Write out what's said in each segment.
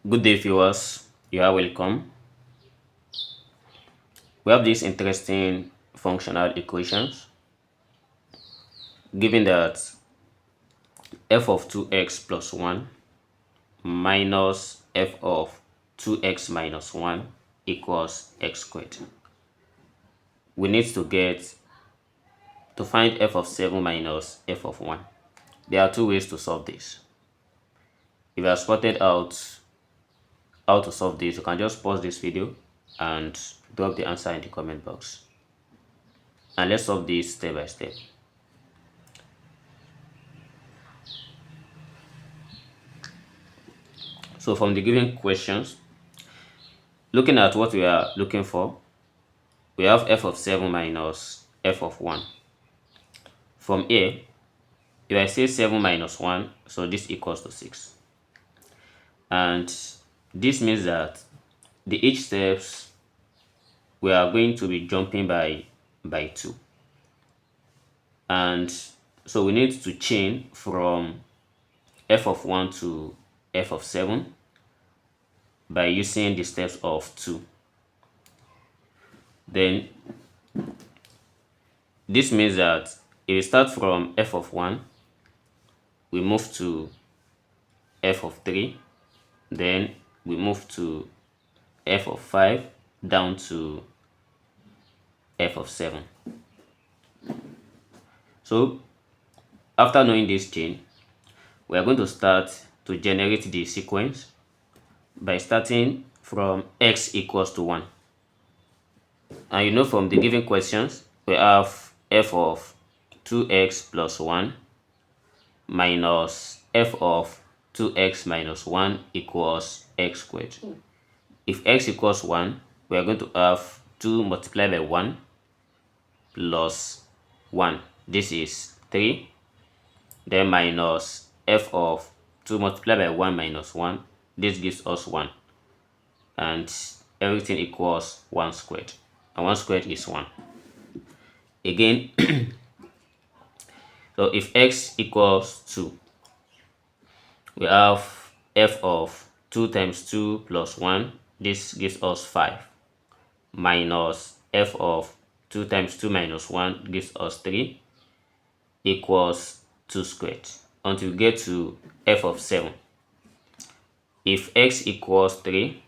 Good day, viewers. You are welcome. We have these interesting functional equations. Given that f of 2x plus 1 minus f of 2x minus 1 equals x squared, we need to find f of 7 minus f of 1. There are two ways to solve this. If you have spotted out how to solve this, you can just pause this video and drop the answer in the comment box. And let's solve this step by step. So from the given questions, looking at what we are looking for, we have f of 7 minus f of 1. From here, if I say 7 minus 1, so this equals to 6. And this means that the each steps we are going to be jumping by 2. And so we need to chain from f of 1 to f of 7 by using the steps of 2. Then this means that if we start from f of 1, we move to f of 3, then we move to f of 5 down to f of 7. So after knowing this chain, we are going to start to generate the sequence by starting from x equals to 1. And you know from the given questions, we have f of 2x plus 1 minus f of 2x minus 1 equals x squared. If x equals 1, we are going to have 2 multiplied by 1 plus 1. This is 3. Then minus f of 2 multiplied by 1 minus 1. This gives us 1. And everything equals 1 squared. And 1 squared is 1. Again, so if x equals 2, we have f of 2 times 2 plus 1. This gives us 5. Minus f of 2 times 2 minus 1 gives us 3 equals 2 squared until we get to f of 7. If x equals 3,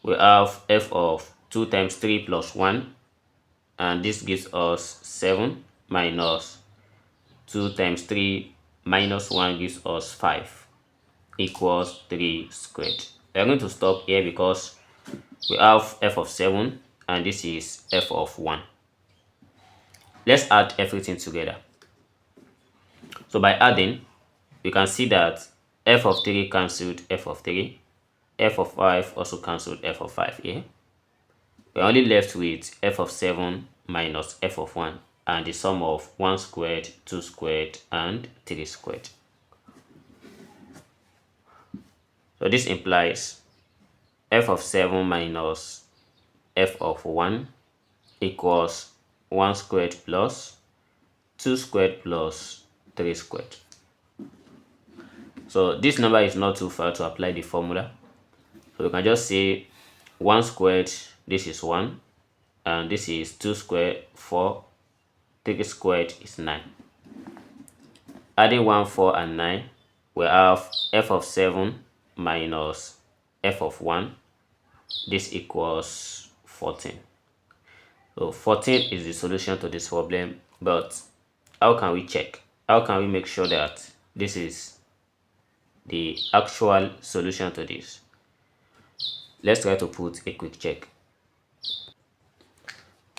we have f of 2 times 3 plus 1, and this gives us 7 minus 2 times 3 minus 1 gives us 5 equals 3 squared. We are going to stop here because we have f of 7 and this is f of 1. Let's add everything together. So by adding, we can see that f of 3 cancelled f of 3, f of 5 also cancelled f of 5 here. We're only left with f of 7 minus f of 1 and the sum of 1 squared, 2 squared, and 3 squared. So this implies f of 7 minus f of 1 equals 1 squared plus 2 squared plus 3 squared. So this number is not too far to apply the formula. So we can just say 1 squared, this is 1, and this is 2 squared, 4, 3 squared is 9. Adding 1, 4, and 9, we have f of 7 minus f of 1. This equals 14. So 14 is the solution to this problem, but how can we check? How can we make sure that this is the actual solution to this? Let's try to put a quick check.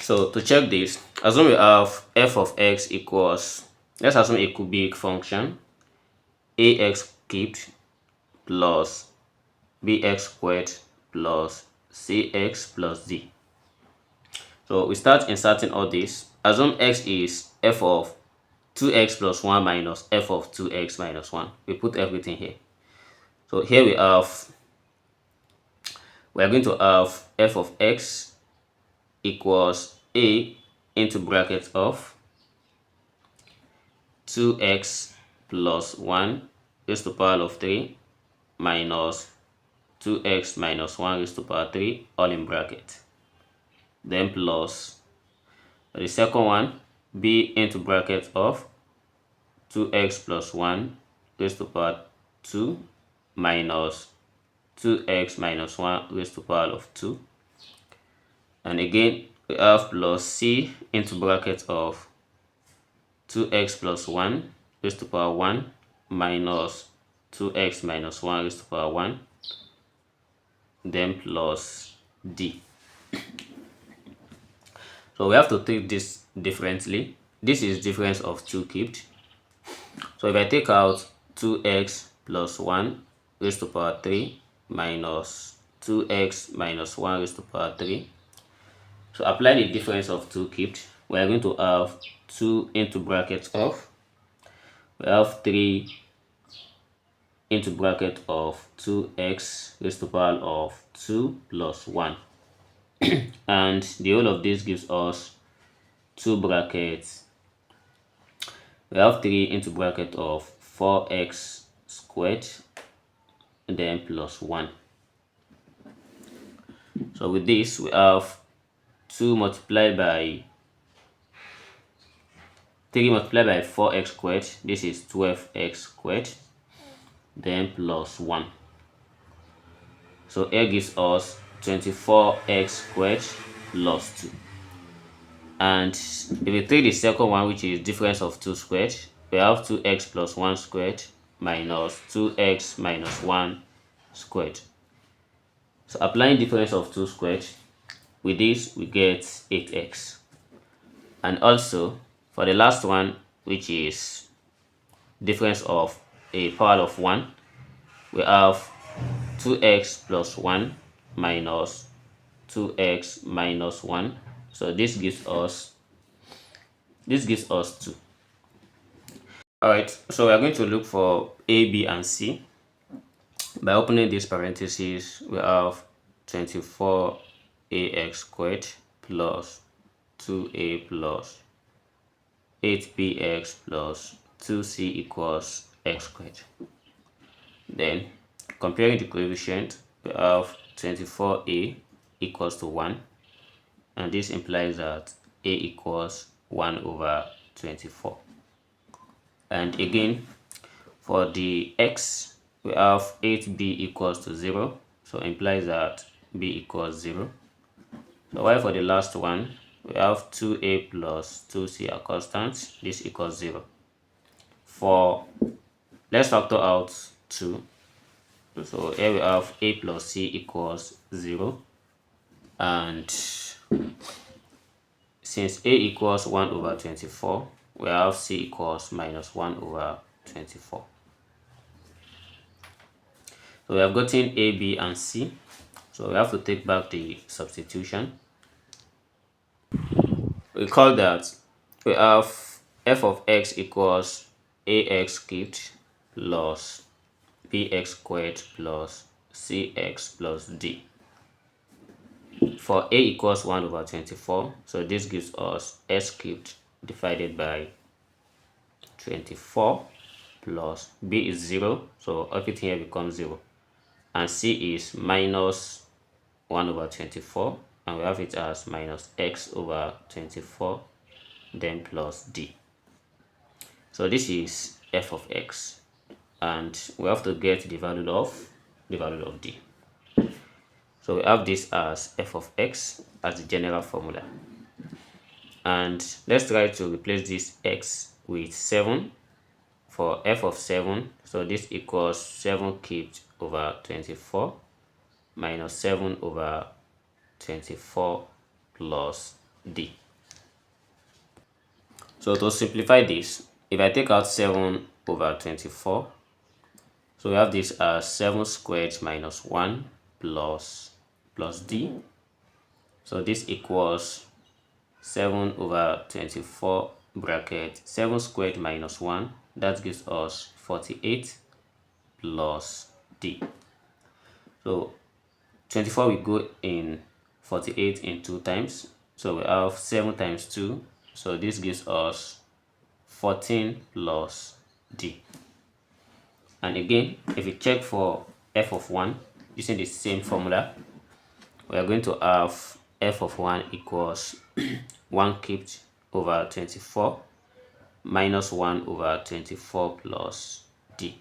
So to check this, assume we have f of x equals, let's assume a cubic function, ax cubed plus bx squared plus cx plus d. So we start inserting all this. Assume x is f of 2x plus 1 minus f of 2x minus 1. We put everything here. So here we are going to have f of x equals a into bracket of 2x plus 1 raised to the power of 3 minus 2x minus 1 raised to power 3 all in bracket, then plus the second one, b into bracket of 2x plus 1 raised to power 2 minus 2x minus 1 raised to power of 2, and again we have plus c into bracket of 2x plus 1 raised to power 1 minus 2x minus 1 raised to power 1, then plus d. So we have to take this differently. This is difference of 2 cubed. So if I take out 2x plus 1 raised to power 3 minus 2x minus 1 raised to power 3, so apply the difference of 2 cubed, we are going to have 2 into bracket of, we have 3 into bracket of 2x raised to power of 2 plus 1 and the whole of this gives us 2 brackets. We have 3 into bracket of 4x squared and then plus 1. So with this we have 2 multiplied by 3 multiplied by 4x squared, this is 12x squared, then plus 1. So here gives us 24x squared plus 2. And if we take the second one, which is difference of 2 squared, we have 2x plus 1 squared minus 2x minus 1 squared. So applying difference of 2 squared, with this we get 8x. And also for the last one, which is difference of a power of 1, we have 2x plus 1 minus 2x minus 1. So this gives us 2. Alright, so we are going to look for a, b, and c. By opening these parentheses, we have 24ax squared plus 2a plus 8bx plus 2c equals x squared. Then comparing the coefficient, we have 24a equals to 1, and this implies that a equals 1 over 24. And again for the x, we have 8b equals to 0, so implies that b equals 0. So while for the last one, we have 2a plus 2c are constants, this equals 0. Let's factor out 2. So here we have a plus c equals 0, and since a equals 1 over 24, we have c equals minus 1 over 24. So we have gotten a, b, and c. So we have to take back the substitution. Recall that we have f of x equals ax cubed plus bx squared plus cx plus d. For a equals 1 over 24, so this gives us s cubed divided by 24 plus b is 0, so everything here becomes 0, and c is minus 1 over 24, and we have it as minus x over 24, then plus d. So this is f of x, and we have to get the value of d. So we have this as f of x as the general formula, and let's try to replace this x with 7 for f of 7. So this equals 7 cubed over 24 minus 7 over 24 plus d. So to simplify this, if I take out 7 over 24, so we have this as 7 squared minus 1 plus d. So this equals 7 over 24 bracket 7 squared minus 1, that gives us 48 plus d. So 24 will go in 48 in 2 times, so we have 7 times 2, so this gives us 14 plus d. And again, if you check for f of 1, using the same formula, we are going to have f of 1 equals 1 cubed over 24 minus 1 over 24 plus d,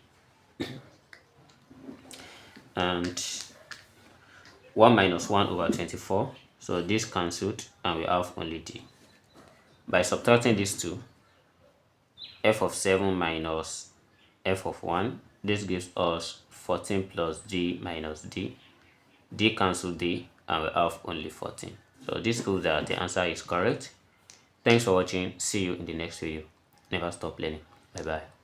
and 1 minus 1 over 24, so this cancelled and we have only d. By subtracting these two, f of 7 minus f of 1, this gives us 14 plus d minus d. D cancel d and we have only 14. So this proves that the answer is correct. Thanks for watching. See you in the next video. Never stop learning. Bye bye.